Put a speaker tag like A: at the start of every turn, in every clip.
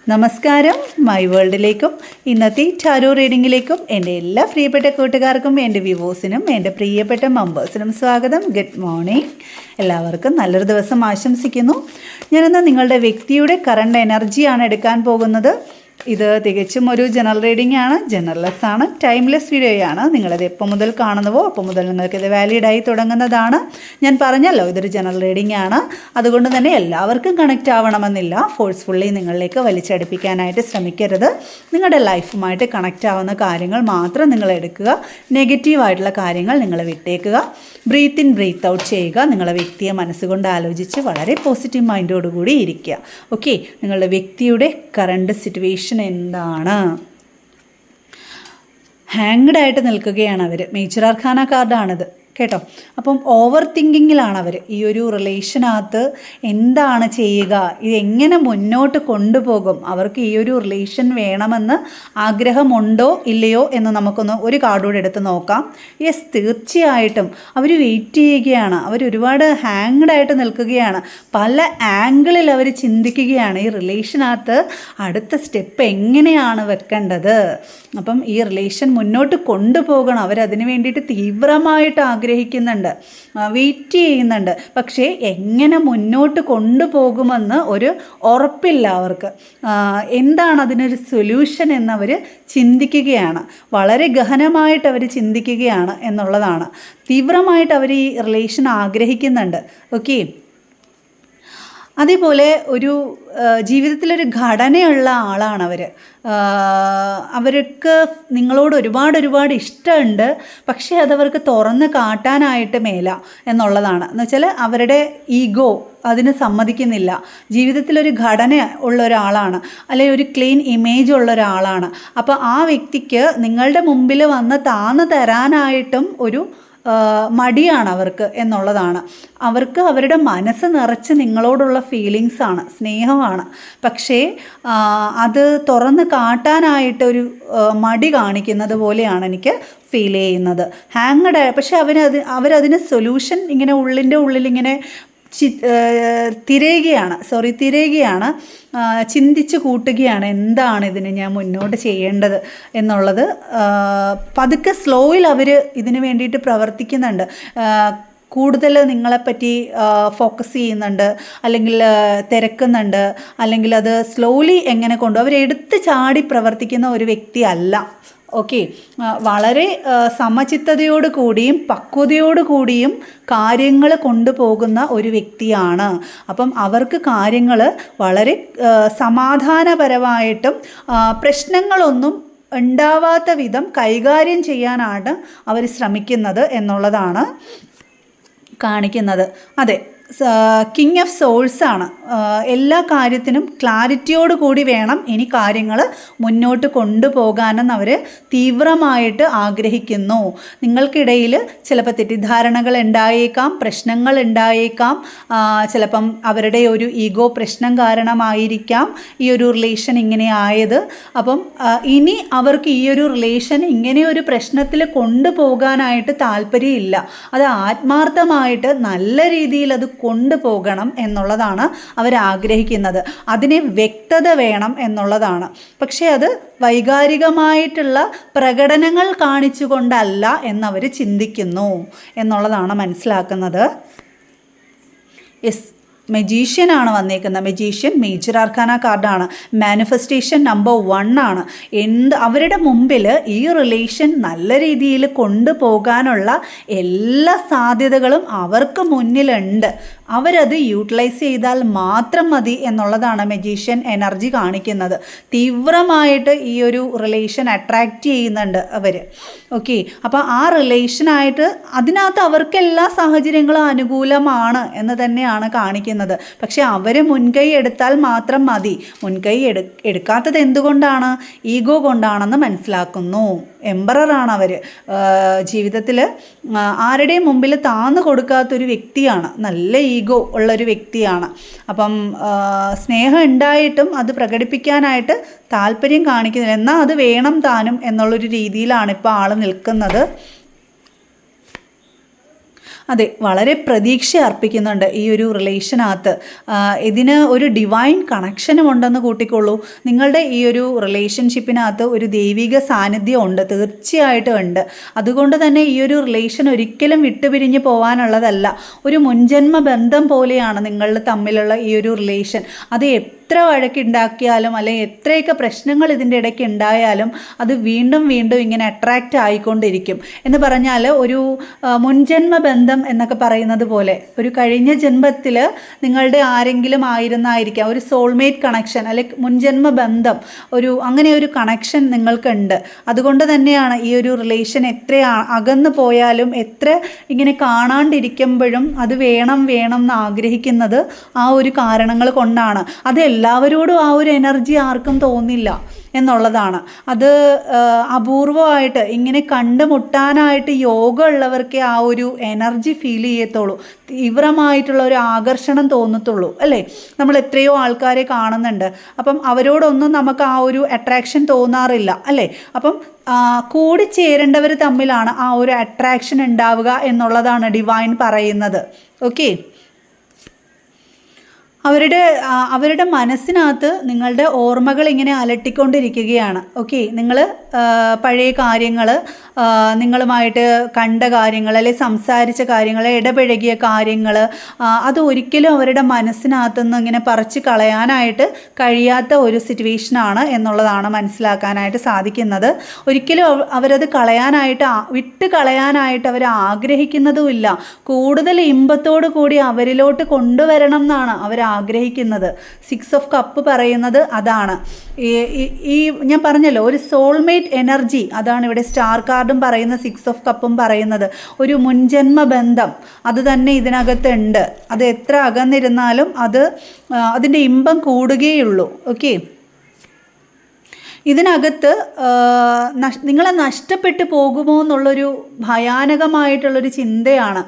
A: നമസ്കാരം, മൈ വേൾഡിലേക്കും ഇന്നത്തെ ടാരോ റീഡിങ്ങിലേക്കും എൻ്റെ എല്ലാ പ്രിയപ്പെട്ട കൂട്ടുകാർക്കും എൻ്റെ വ്യൂവേഴ്സിനും എൻ്റെ പ്രിയപ്പെട്ട മെമ്പേഴ്സിനും സ്വാഗതം. Good morning. എല്ലാവർക്കും നല്ലൊരു ദിവസം ആശംസിക്കുന്നു. ഞാനിന്ന് നിങ്ങളുടെ വ്യക്തിയുടെ കറണ്ട് എനർജിയാണ് എടുക്കാൻ പോകുന്നത്. ഇത് തികച്ചും ഒരു ജനറൽ റീഡിംഗ് ആണ്, ജനറൽലെസ് ആണ്, ടൈംലെസ് വീഡിയോയാണ്. നിങ്ങളത് എപ്പോൾ മുതൽ കാണുന്നുവോ അപ്പോൾ മുതൽ നിങ്ങൾക്കിത് വാലിഡായി തുടങ്ങുന്നതാണ്. ഞാൻ പറഞ്ഞല്ലോ ഇതൊരു ജനറൽ റീഡിംഗ് ആണ്, അതുകൊണ്ട് തന്നെ എല്ലാവർക്കും കണക്റ്റ് ആവണമെന്നില്ല. ഫോഴ്സ്ഫുള്ളി നിങ്ങളിലേക്ക് വലിച്ചടിപ്പിക്കാനായിട്ട് ശ്രമിക്കരുത്. നിങ്ങളുടെ ലൈഫുമായിട്ട് കണക്റ്റ് ആവുന്ന കാര്യങ്ങൾ മാത്രം നിങ്ങൾ എടുക്കുക. നെഗറ്റീവായിട്ടുള്ള കാര്യങ്ങൾ നിങ്ങൾ വിട്ടേക്കുക. ബ്രീത്ത് ഇൻ ബ്രീത്ത് ഔട്ട് ചെയ്യുക. നിങ്ങളുടെ വ്യക്തിയെ മനസ്സുകൊണ്ട് ആലോചിച്ച് വളരെ പോസിറ്റീവ് മൈൻഡോടുകൂടി ഇരിക്കുക. ഓക്കെ, നിങ്ങളുടെ വ്യക്തിയുടെ കറണ്ട് സിറ്റുവേഷൻ എന്താണ്? ഹാങ്ഡായിട്ട് നിൽക്കുകയാണ് അവർ. മേജർ ആർക്കാന കാർഡാണിത് കേട്ടോ. അപ്പം ഓവർ തിങ്കിങ്ങിലാണ് അവർ. ഈ ഒരു റിലേഷനകത്ത് എന്താണ് ചെയ്യുക, ഇതെങ്ങനെ മുന്നോട്ട് കൊണ്ടുപോകും, അവർക്ക് ഈ ഒരു റിലേഷൻ വേണമെന്ന് ആഗ്രഹമുണ്ടോ ഇല്ലയോ എന്ന് നമുക്കൊന്ന് ഒരു കാർഡോടെ എടുത്ത് നോക്കാം. യെസ്, തീർച്ചയായിട്ടും അവർ വെയിറ്റ് ചെയ്യുകയാണ്. അവർ ഒരുപാട് ഹാങ്ഡായിട്ട് നിൽക്കുകയാണ്. പല ആംഗിളിൽ അവർ ചിന്തിക്കുകയാണ് ഈ റിലേഷനകത്ത് അടുത്ത സ്റ്റെപ്പ് എങ്ങനെയാണ് വെക്കേണ്ടത്. അപ്പം ഈ റിലേഷൻ മുന്നോട്ട് കൊണ്ടുപോകണം. അവരതിന് വേണ്ടിയിട്ട് തീവ്രമായിട്ട് ആഗ്രഹിക്കുന്നുണ്ട്, വെയിറ്റ് ചെയ്യുന്നുണ്ട്. പക്ഷേ എങ്ങനെ മുന്നോട്ട് കൊണ്ടുപോകുമെന്ന് ഒരു ഉറപ്പില്ല അവർക്ക്. എന്താണ് അതിനൊരു സൊല്യൂഷൻ എന്നവർ ചിന്തിക്കുകയാണ്. വളരെ ഗഹനമായിട്ട് അവർ ചിന്തിക്കുകയാണ് എന്നുള്ളതാണ്. തീവ്രമായിട്ട് അവർ ഈ റിലേഷൻ ആഗ്രഹിക്കുന്നുണ്ട്. ഓക്കെ, അതേപോലെ ഒരു ജീവിതത്തിലൊരു ഘടനയുള്ള ആളാണ് അവർ. അവർക്ക് നിങ്ങളോട് ഒരുപാട് ഇഷ്ടമുണ്ട്, പക്ഷേ അതവർക്ക് തുറന്ന് കാട്ടാനായിട്ട് മേല എന്നുള്ളതാണ്. എന്നുവെച്ചാൽ അവരുടെ ഈഗോ അതിന് സമ്മതിക്കുന്നില്ല. ജീവിതത്തിലൊരു ഘടന ഉള്ള ഒരാളാണ്, അല്ലെങ്കിൽ ഒരു ക്ലീൻ ഇമേജ് ഉള്ള ഒരാളാണ്. അപ്പോൾ ആ വ്യക്തിക്ക് നിങ്ങളുടെ മുമ്പിൽ വന്ന് താന്ന് തരാനായിട്ടും ഒരു മടിയാണ് അവർക്ക് എന്നുള്ളതാണ്. അവർക്ക് അവരുടെ മനസ്സ് നിറച്ച് നിങ്ങളോടുള്ള ഫീലിങ്സാണ്, സ്നേഹമാണ്. പക്ഷേ അത് തുറന്ന് കാട്ടാനായിട്ട് ഒരു മടി കാണിക്കുന്നത് പോലെയാണ് എനിക്ക് ഫീൽ ചെയ്യുന്നത്. ഹാങ്ഡ്. പക്ഷെ അവരതിന് സൊല്യൂഷൻ ഇങ്ങനെ ഉള്ളിലിങ്ങനെ തിരയുകയാണ്, ചിന്തിച്ച് കൂട്ടുകയാണ്. എന്താണ് ഇതിന് ഞാൻ മുന്നോട്ട് ചെയ്യേണ്ടത് എന്നുള്ളത്. പതുക്കെ സ്ലോയിൽ അവർ ഇതിന് വേണ്ടിയിട്ട് പ്രവർത്തിക്കുന്നുണ്ട്. കൂടുതൽ നിങ്ങളെപ്പറ്റി ഫോക്കസ് ചെയ്യുന്നുണ്ട്, അല്ലെങ്കിൽ തിരക്കുന്നുണ്ട്, അല്ലെങ്കിൽ അത് സ്ലോലി എങ്ങനെ അവരെടുത്ത് ചാടി പ്രവർത്തിക്കുന്ന ഒരു വ്യക്തിയല്ല. ഓക്കെ, വളരെ സമചിത്തതയോടു കൂടിയും പക്വതയോടു കൂടിയും കാര്യങ്ങൾ കൊണ്ടുപോകുന്ന ഒരു വ്യക്തിയാണ്. അപ്പം അവർക്ക് കാര്യങ്ങൾ വളരെ സമാധാനപരമായിട്ടും പ്രശ്നങ്ങളൊന്നും ഉണ്ടാവാത്ത വിധം കൈകാര്യം ചെയ്യാനാണ് അവർ ശ്രമിക്കുന്നത് എന്നുള്ളതാണ് കാണിക്കുന്നത്. അതെ, കിങ് ഓഫ് സോൾസാണ്. എല്ലാ കാര്യത്തിനും ക്ലാരിറ്റിയോട് കൂടി വേണം ഇനി കാര്യങ്ങൾ മുന്നോട്ട് കൊണ്ടുപോകാനെന്ന് അവർ തീവ്രമായിട്ട് ആഗ്രഹിക്കുന്നു. നിങ്ങൾക്കിടയിൽ ചിലപ്പോൾ തെറ്റിദ്ധാരണകൾ ഉണ്ടായേക്കാം, പ്രശ്നങ്ങൾ ഉണ്ടായേക്കാം. ചിലപ്പം അവരുടെ ഒരു ഈഗോ പ്രശ്നം കാരണമായിരിക്കാം ഈ ഒരു റിലേഷൻ ഇങ്ങനെ ആയത്. അപ്പം ഇനി അവർക്ക് ഈ ഒരു റിലേഷൻ ഇങ്ങനെ ഒരു പ്രശ്നത്തിൽ കൊണ്ടുപോകാനായിട്ട് താല്പര്യമില്ല. അത് ആത്മാർത്ഥമായിട്ട് നല്ല രീതിയിൽ അത് കൊണ്ടുപോകണം എന്നുള്ളതാണ് അവരാഗ്രഹിക്കുന്നത്. അതിനെ വ്യക്തത വേണം എന്നുള്ളതാണ്. പക്ഷേ അത് വൈകാരികമായിട്ടുള്ള പ്രകടനങ്ങൾ കാണിച്ചുകൊണ്ടല്ല എന്നവർ ചിന്തിക്കുന്നു എന്നുള്ളതാണ് മനസ്സിലാക്കുന്നത്. യെസ്, മെജീഷ്യനാണ് വന്നേക്കുന്നത്. മെജീഷ്യൻ മേജർ ആർക്കാന കാർഡാണ്. മാനിഫെസ്റ്റേഷൻ നമ്പർ 1 ആണ്. അവരുടെ മുമ്പിൽ ഈ റിലേഷൻ നല്ല രീതിയിൽ കൊണ്ടുപോകാനുള്ള എല്ലാ സാധ്യതകളും അവർക്ക് മുന്നിലുണ്ട്. അവരത് യൂട്ടിലൈസ് ചെയ്താൽ മാത്രം മതി എന്നുള്ളതാണ് മെജീഷ്യൻ എനർജി കാണിക്കുന്നത്. തീവ്രമായിട്ട് ഈ ഒരു റിലേഷൻ അട്രാക്റ്റ് ചെയ്യുന്നുണ്ട് അവർ. ഓക്കെ, അപ്പോൾ ആ റിലേഷനായിട്ട് അതിനകത്ത് അവർക്ക് എല്ലാ സാഹചര്യങ്ങളും അനുകൂലമാണ് എന്ന് തന്നെയാണ് കാണിക്കുന്നത്. പക്ഷെ അവർ മുൻകൈ എടുത്താൽ മാത്രം മതി. മുൻകൈ എടുക്കാത്തത് എന്തുകൊണ്ടാണ്? ഈഗോ കൊണ്ടാണെന്ന് മനസ്സിലാക്കുന്നു. എംപററാണ് അവർ. ജീവിതത്തിൽ ആരുടെയും മുമ്പിൽ താന്നു കൊടുക്കാത്തൊരു വ്യക്തിയാണ്. നല്ല ഈഗോ ഉള്ളൊരു വ്യക്തിയാണ്. അപ്പം സ്നേഹം ഉണ്ടായിട്ടും അത് പ്രകടിപ്പിക്കാനായിട്ട് താല്പര്യം കാണിക്കുന്നില്ല. എന്നാൽ അത് വേണം താനും എന്നുള്ളൊരു രീതിയിലാണ് ഇപ്പോൾ ആൾ നിൽക്കുന്നത്. അതെ, വളരെ പ്രതീക്ഷ അർപ്പിക്കുന്നുണ്ട് ഈ ഒരു റിലേഷനകത്ത്. ഇതിന് ഒരു ഡിവൈൻ കണക്ഷനും ഉണ്ടെന്ന് കൂട്ടിക്കൊള്ളൂ. നിങ്ങളുടെ ഈ ഒരു റിലേഷൻഷിപ്പിനകത്ത് ഒരു ദൈവിക സാന്നിധ്യം ഉണ്ട്, തീർച്ചയായിട്ടും ഉണ്ട്. അതുകൊണ്ട് തന്നെ ഈ ഒരു റിലേഷൻ ഒരിക്കലും വിട്ടുപിരിഞ്ഞ് പോകാനുള്ളതല്ല. ഒരു മുൻജന്മ ബന്ധം പോലെയാണ് നിങ്ങൾ തമ്മിലുള്ള ഈ ഒരു റിലേഷൻ. അത് എത്ര വഴക്കുണ്ടാക്കിയാലും അല്ലെങ്കിൽ എത്രയൊക്കെ പ്രശ്നങ്ങൾ ഇതിൻ്റെ ഇടയ്ക്ക് ഉണ്ടായാലും അത് വീണ്ടും വീണ്ടും ഇങ്ങനെ അട്രാക്റ്റ് ആയിക്കൊണ്ടിരിക്കും. എന്ന് പറഞ്ഞാൽ ഒരു മുൻജന്മ ബന്ധം എന്നൊക്കെ പറയുന്നത് പോലെ ഒരു കഴിഞ്ഞ ജന്മത്തിൽ നിങ്ങളുടെ ആരെങ്കിലും ആയിരുന്നായിരിക്കാം, ഒരു സോൾമേറ്റ് കണക്ഷൻ അല്ലെങ്കിൽ മുൻജന്മ ബന്ധം, അങ്ങനെ ഒരു കണക്ഷൻ നിങ്ങൾക്കുണ്ട്. അതുകൊണ്ട് തന്നെയാണ് ഈ ഒരു റിലേഷൻ എത്ര അകന്നു പോയാലും എത്ര ഇങ്ങനെ കാണാണ്ടിരിക്കുമ്പോഴും അത് വേണം എന്ന് ആഗ്രഹിക്കുന്നത് ആ ഒരു കാരണങ്ങൾ കൊണ്ടാണ്. അത് എല്ലാവരോടും ആ ഒരു എനർജി ആർക്കും തോന്നില്ല എന്നുള്ളതാണ്. അത് അപൂർവമായിട്ട് ഇങ്ങനെ കണ്ടുമുട്ടാനായിട്ട് യോഗം ഉള്ളവർക്കേ ആ ഒരു എനർജി ഫീൽ ചെയ്യത്തുള്ളൂ, തീവ്രമായിട്ടുള്ള ഒരു ആകർഷണം തോന്നത്തുള്ളൂ അല്ലേ. നമ്മൾ എത്രയോ ആൾക്കാരെ കാണുന്നുണ്ട്, അപ്പം അവരോടൊന്നും നമുക്ക് ആ ഒരു അട്രാക്ഷൻ തോന്നാറില്ല അല്ലേ. അപ്പം കൂടിച്ചേരേണ്ടവർ തമ്മിലാണ് ആ ഒരു അട്രാക്ഷൻ ഉണ്ടാവുക എന്നുള്ളതാണ് ഡിവൈൻ പറയുന്നത്. ഓക്കെ, അവരുടെ മനസ്സിനകത്ത് നിങ്ങളുടെ ഓർമ്മകൾ ഇങ്ങനെ അലട്ടിക്കൊണ്ടിരിക്കുകയാണ്. ഓക്കെ, നിങ്ങൾ പഴയ കാര്യങ്ങൾ, നിങ്ങളുമായിട്ട് കണ്ട കാര്യങ്ങൾ അല്ലെങ്കിൽ സംസാരിച്ച കാര്യങ്ങൾ, ഇടപഴകിയ കാര്യങ്ങൾ, അത് ഒരിക്കലും അവരുടെ മനസ്സിനകത്തുനിന്ന് ഇങ്ങനെ പറിച്ച് കളയാനായിട്ട് കഴിയാത്ത ഒരു സിറ്റുവേഷനാണ് എന്നുള്ളതാണ് മനസ്സിലാക്കാനായിട്ട് സാധിക്കുന്നത്. ഒരിക്കലും അവരത് വിട്ട് കളയാനായിട്ട് അവർ ആഗ്രഹിക്കുന്നതുമില്ല. കൂടുതൽ ഇമ്പത്തോടു കൂടി അവരിലോട്ട് കൊണ്ടുവരണം എന്നാണ് അവർ ആഗ്രഹിക്കുന്നത്. 6 ഓഫ് കപ്പ് പറയുന്നത് അതാണ്. ഈ ഞാൻ പറഞ്ഞല്ലോ, ഒരു സോൾമേറ്റ് എനർജി, അതാണ് ഇവിടെ സ്റ്റാർ കാർഡും പറയുന്ന 6 ഓഫ് കപ്പും പറയുന്നത്. ഒരു മുൻജന്മ ബന്ധം അത് തന്നെ ഇതിനകത്തുണ്ട്. അത് എത്ര അകന്നിരുന്നാലും അതിൻ്റെ ഇമ്പം കൂടുകയുള്ളൂ. ഓക്കെ, ഇതിനകത്ത് നിങ്ങളെ നഷ്ടപ്പെട്ടു പോകുമോ എന്നുള്ളൊരു ഭയാനകമായിട്ടുള്ളൊരു ചിന്തയാണ്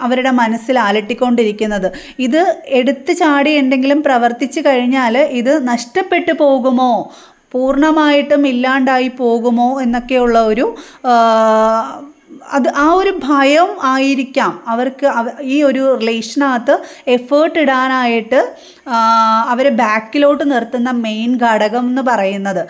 A: അവരുടെ മനസ്സിൽ അലട്ടിക്കൊണ്ടിരിക്കുന്നത്. ഇത് എടുത്തു ചാടി എന്തെങ്കിലും പ്രവർത്തിച്ചു കഴിഞ്ഞാൽ ഇത് നഷ്ടപ്പെട്ടു പോകുമോ, പൂർണ്ണമായിട്ടും ഇല്ലാണ്ടായി പോകുമോ എന്നൊക്കെയുള്ള ഒരു ആ ഒരു ഭയം ആയിരിക്കാം അവർക്ക് ഈ ഒരു റിലേഷനകത്ത് എഫേർട്ട് ഇടാനായിട്ട് അവരെ ബാക്കിലോട്ട് നിർത്തുന്ന മെയിൻ ഘടകം എന്ന് പറയുന്നത്.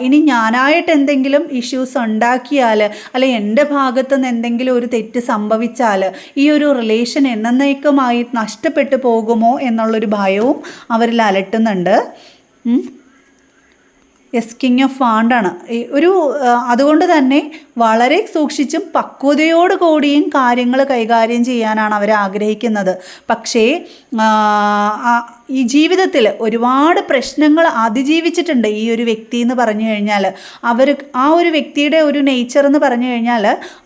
A: ഇനി ഞാനായിട്ട് എന്തെങ്കിലും ഇഷ്യൂസ് ഉണ്ടാക്കിയാൽ അല്ലെങ്കിൽ എൻ്റെ ഭാഗത്തു നിന്ന് എന്തെങ്കിലും ഒരു തെറ്റ് സംഭവിച്ചാൽ ഈ ഒരു റിലേഷൻ എന്നേക്കുമായി നഷ്ടപ്പെട്ടു പോകുമോ എന്നുള്ളൊരു ഭയവും അവരിൽ അലട്ടുന്നുണ്ട്. യെസ്, കിങ് ഓഫ് വാണ്ടാണ് അതുകൊണ്ട് തന്നെ വളരെ സൂക്ഷിച്ചും പക്വതയോട് കൂടിയും കാര്യങ്ങൾ കൈകാര്യം ചെയ്യാനാണ് അവർ ആഗ്രഹിക്കുന്നത്. പക്ഷേ ഈ ജീവിതത്തിൽ ഒരുപാട് പ്രശ്നങ്ങൾ അതിജീവിച്ചിട്ടുണ്ട് ഈ ഒരു വ്യക്തി എന്ന് പറഞ്ഞു കഴിഞ്ഞാൽ. ആ ഒരു വ്യക്തിയുടെ ഒരു നേച്ചർ എന്ന് പറഞ്ഞു കഴിഞ്ഞാൽ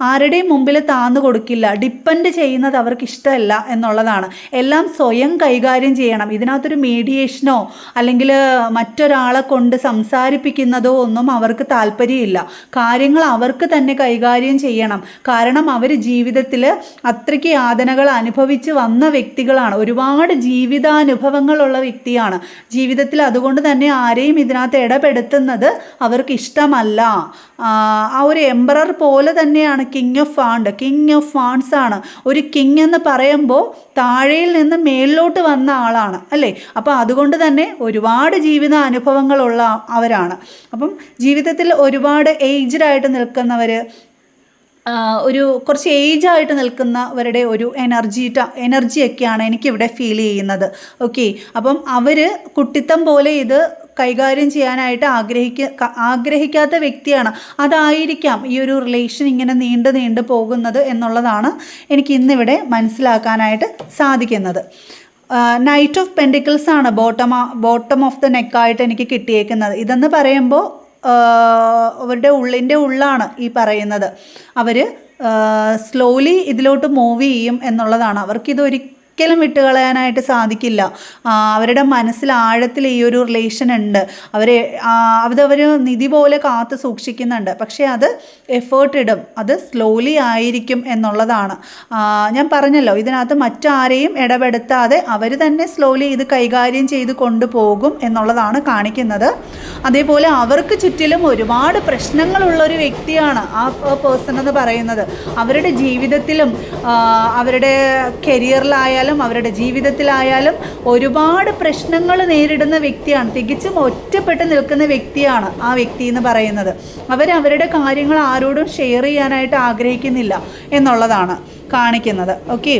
A: ആരുടെയും മുമ്പിൽ താന്നു കൊടുക്കില്ല, ഡിപ്പെൻഡ് ചെയ്യുന്നത് അവർക്ക് ഇഷ്ടമല്ല എന്നുള്ളതാണ്. എല്ലാം സ്വയം കൈകാര്യം ചെയ്യണം. ഇതിനകത്തൊരു മീഡിയേഷനോ അല്ലെങ്കിൽ മറ്റൊരാളെ കൊണ്ട് സംസാരിപ്പിക്കുന്നതോ ഒന്നും അവർക്ക് താല്പര്യമില്ല. കാര്യങ്ങൾ അവർക്ക് തന്നെ കൈകാര്യം ചെയ്യണം. കാരണം അവർ ജീവിതത്തിൽ അത്രയ്ക്ക് യാതനകൾ അനുഭവിച്ച് വന്ന വ്യക്തികളാണ്, ഒരുപാട് ജീവിതാനുഭവങ്ങളുള്ള വ്യക്തിയാണ് ജീവിതത്തിൽ. അതുകൊണ്ട് തന്നെ ആരെയും ഇതിനകത്ത് ഇടപെടുത്തുന്നത് അവർക്ക് ഇഷ്ടമല്ല. ആ ഒരു എംപറർ പോലെ തന്നെയാണ് കിങ് ഓഫ് വാണ്ട്സ് ആണ്. ഒരു കിങ് എന്ന് പറയുമ്പോൾ താഴെയിൽ നിന്ന് മേളിലോട്ട് വന്ന ആളാണ് അല്ലേ. അപ്പോൾ അതുകൊണ്ട് തന്നെ ഒരുപാട് ജീവിത അനുഭവങ്ങളുള്ള അവരാണ്. അപ്പം ജീവിതത്തിൽ ഒരുപാട് ഏജ്ഡായിട്ട് നിൽക്കുന്നവർ, കുറച്ച് ഏജായിട്ട് നിൽക്കുന്നവരുടെ ഒരു എനർജിയൊക്കെയാണ് എനിക്കിവിടെ ഫീൽ ചെയ്യുന്നത്. ഓക്കെ, അപ്പം അവർ കുട്ടിത്തം പോലെ ഇത് കൈകാര്യം ചെയ്യാനായിട്ട് ആഗ്രഹിക്കാത്ത വ്യക്തിയാണ്. അതായിരിക്കാം ഈ ഒരു റിലേഷൻ ഇങ്ങനെ നീണ്ടു പോകുന്നത് എന്നുള്ളതാണ് എനിക്ക് ഇന്നിവിടെ മനസ്സിലാക്കാനായിട്ട് സാധിക്കുന്നത്. നൈറ്റ് ഓഫ് പെൻഡിക്കിൾസ് ആണ് ബോട്ടം ഓഫ് ദ നെക്കായിട്ട് എനിക്ക് കിട്ടിയേക്കുന്നത്. ഇതെന്ന് പറയുമ്പോൾ അവരുടെ ഉള്ളാണ് ഈ പറയുന്നത്. അവർ സ്ലോലി ഇതിലോട്ട് മൂവ് ചെയ്യും എന്നുള്ളതാണ്. അവർക്കിതൊരു ഒരിക്കലും വിട്ടുകളയാനായിട്ട് സാധിക്കില്ല. അവരുടെ മനസ്സിൽ ആഴത്തിൽ ഈ ഒരു റിലേഷൻ ഉണ്ട്. അതവർ നിധി പോലെ കാത്തു സൂക്ഷിക്കുന്നുണ്ട്. പക്ഷേ അത് എഫേർട്ട് ഇടും, അത് സ്ലോലി ആയിരിക്കും എന്നുള്ളതാണ്. ഞാൻ പറഞ്ഞല്ലോ, ഇതിനകത്ത് മറ്റാരെയും ഇടപെടുത്താതെ അവർ തന്നെ സ്ലോലി ഇത് കൈകാര്യം ചെയ്ത് കൊണ്ടുപോകും എന്നുള്ളതാണ് കാണിക്കുന്നത്. അതേപോലെ അവർക്ക് ചുറ്റിലും ഒരുപാട് പ്രശ്നങ്ങളുള്ളൊരു വ്യക്തിയാണ് ആ പേഴ്സൺ എന്ന് പറയുന്നത്. അവരുടെ ജീവിതത്തിലും അവരുടെ കരിയറിലായാലും അവരുടെ ജീവിതത്തിലായാലും ഒരുപാട് പ്രശ്നങ്ങൾ നേരിടുന്ന വ്യക്തിയാണ്. തികച്ചും ഒറ്റപ്പെട്ട് നിൽക്കുന്ന വ്യക്തിയാണ് ആ വ്യക്തി എന്ന് പറയുന്നത്. അവരുടെ കാര്യങ്ങൾ ആരോടും ഷെയർ ചെയ്യാനായിട്ട് ആഗ്രഹിക്കുന്നില്ല എന്നുള്ളതാണ് കാണിക്കുന്നത്. ഓക്കെ,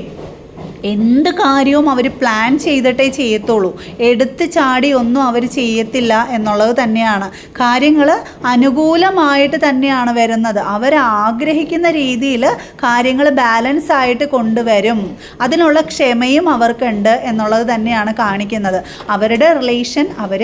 A: എന്ത് കാര്യവും അവർ പ്ലാൻ ചെയ്തിട്ടേ ചെയ്യത്തുള്ളൂ. എടുത്ത് ചാടി ഒന്നും അവർ ചെയ്യത്തില്ല എന്നുള്ളത് തന്നെയാണ്. കാര്യങ്ങൾ അനുകൂലമായിട്ട് തന്നെയാണ് വരുന്നത്. അവരാഗ്രഹിക്കുന്ന രീതിയിൽ കാര്യങ്ങൾ ബാലൻസ് ആയിട്ട് കൊണ്ടുവരും. അതിനുള്ള ക്ഷമയും അവർക്കുണ്ട് എന്നുള്ളത് തന്നെയാണ് കാണിക്കുന്നത്. അവരുടെ റിലേഷൻ അവർ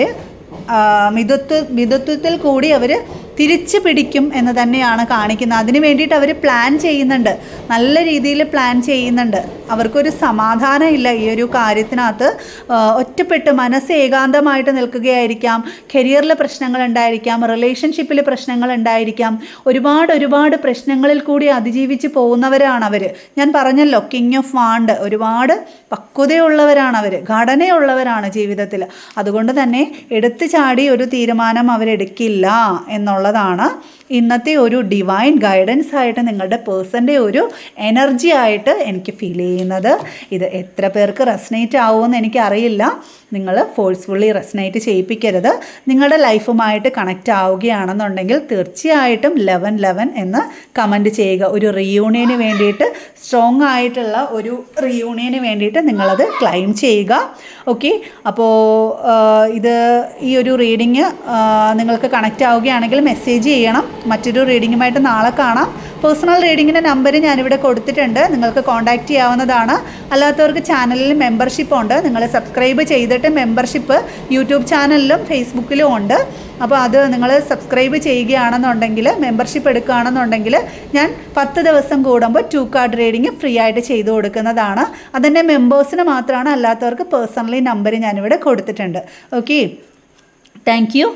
A: മിതത്വത്തിൽ കൂടി അവർ തിരിച്ചു പിടിക്കും എന്ന് തന്നെയാണ് കാണിക്കുന്നത്. അതിന് വേണ്ടിയിട്ട് അവർ പ്ലാൻ ചെയ്യുന്നുണ്ട്, നല്ല രീതിയിൽ പ്ലാൻ ചെയ്യുന്നുണ്ട്. അവർക്കൊരു സമാധാനം ഇല്ല ഈ ഒരു കാര്യത്തിനകത്ത്. ഒറ്റപ്പെട്ട് മനസ്സ് ഏകാന്തമായിട്ട് നിൽക്കുകയായിരിക്കാം. കരിയറിൽ പ്രശ്നങ്ങളുണ്ടായിരിക്കാം, റിലേഷൻഷിപ്പിൽ പ്രശ്നങ്ങളുണ്ടായിരിക്കാം. ഒരുപാട് പ്രശ്നങ്ങളിൽ കൂടി അതിജീവിച്ച് പോകുന്നവരാണ് അവർ. ഞാൻ പറഞ്ഞല്ലോ, കിങ് ഓഫ് വാണ്ട്, ഒരുപാട് പക്വതയുള്ളവരാണ് അവർ, ഘടനയുള്ളവരാണ് ജീവിതത്തിൽ. അതുകൊണ്ട് തന്നെ എടുത്തു ചാടി ഒരു തീരുമാനം അവരെടുക്കില്ല എന്നുള്ളതാണ് ഇന്നത്തെ ഒരു ഡിവൈൻ ഗൈഡൻസ് ആയിട്ട് നിങ്ങളുടെ പേഴ്സൻ്റെ ഒരു എനർജി ആയിട്ട് എനിക്ക് ഫീൽ ചെയ്യുന്നത്. ഇത് എത്ര പേർക്ക് റെസനേറ്റ് ആവുമെന്ന് എനിക്കറിയില്ല. നിങ്ങൾ ഫോഴ്സ്ഫുള്ളി റെസനേറ്റ് ചെയ്യിപ്പിക്കരുത്. നിങ്ങളുടെ ലൈഫുമായിട്ട് കണക്റ്റ് ആവുകയാണെന്നുണ്ടെങ്കിൽ തീർച്ചയായിട്ടും 1111 എന്ന് കമൻറ്റ് ചെയ്യുക. ഒരു റീയൂണിയന് വേണ്ടിയിട്ട്, സ്ട്രോങ് ആയിട്ടുള്ള ഒരു റീയൂണിയന് വേണ്ടിയിട്ട് നിങ്ങളത് ക്ലെയിം ചെയ്യുക. ഓക്കെ, അപ്പോൾ ഈ ഒരു റീഡിങ് നിങ്ങൾക്ക് കണക്റ്റ് ആവുകയാണെങ്കിൽ മെസ്സേജ് ചെയ്യണം. മറ്റൊരു റീഡിങ്ങുമായിട്ട് നാളെ കാണാം. പേഴ്സണൽ റീഡിങ്ങിൻ്റെ നമ്പർ ഞാനിവിടെ കൊടുത്തിട്ടുണ്ട്, നിങ്ങൾക്ക് കോൺടാക്റ്റ് ചെയ്യാവുന്നതാണ്. അല്ലാത്തവർക്ക് ചാനലിൽ മെമ്പർഷിപ്പ് ഉണ്ട്. നിങ്ങൾ സബ്സ്ക്രൈബ് ചെയ്തിട്ട് മെമ്പർഷിപ്പ് യൂട്യൂബ് ചാനലിലും ഫേസ്ബുക്കിലും ഉണ്ട്. അപ്പോൾ അത് നിങ്ങൾ സബ്സ്ക്രൈബ് ചെയ്യുകയാണെന്നുണ്ടെങ്കിൽ, മെമ്പർഷിപ്പ് എടുക്കുകയാണെന്നുണ്ടെങ്കിൽ ഞാൻ 10 ദിവസം കൂടുമ്പോൾ 2 കാർഡ് റീഡിങ് ഫ്രീ ആയിട്ട് ചെയ്തു കൊടുക്കുന്നതാണ്. അതെൻ്റെ മെമ്പേഴ്സിന് മാത്രമാണ്, അല്ലാത്തവർക്ക് പേഴ്സണലി നമ്പർ ഞാനിവിടെ കൊടുത്തിട്ടുണ്ട്. Okay, thank you.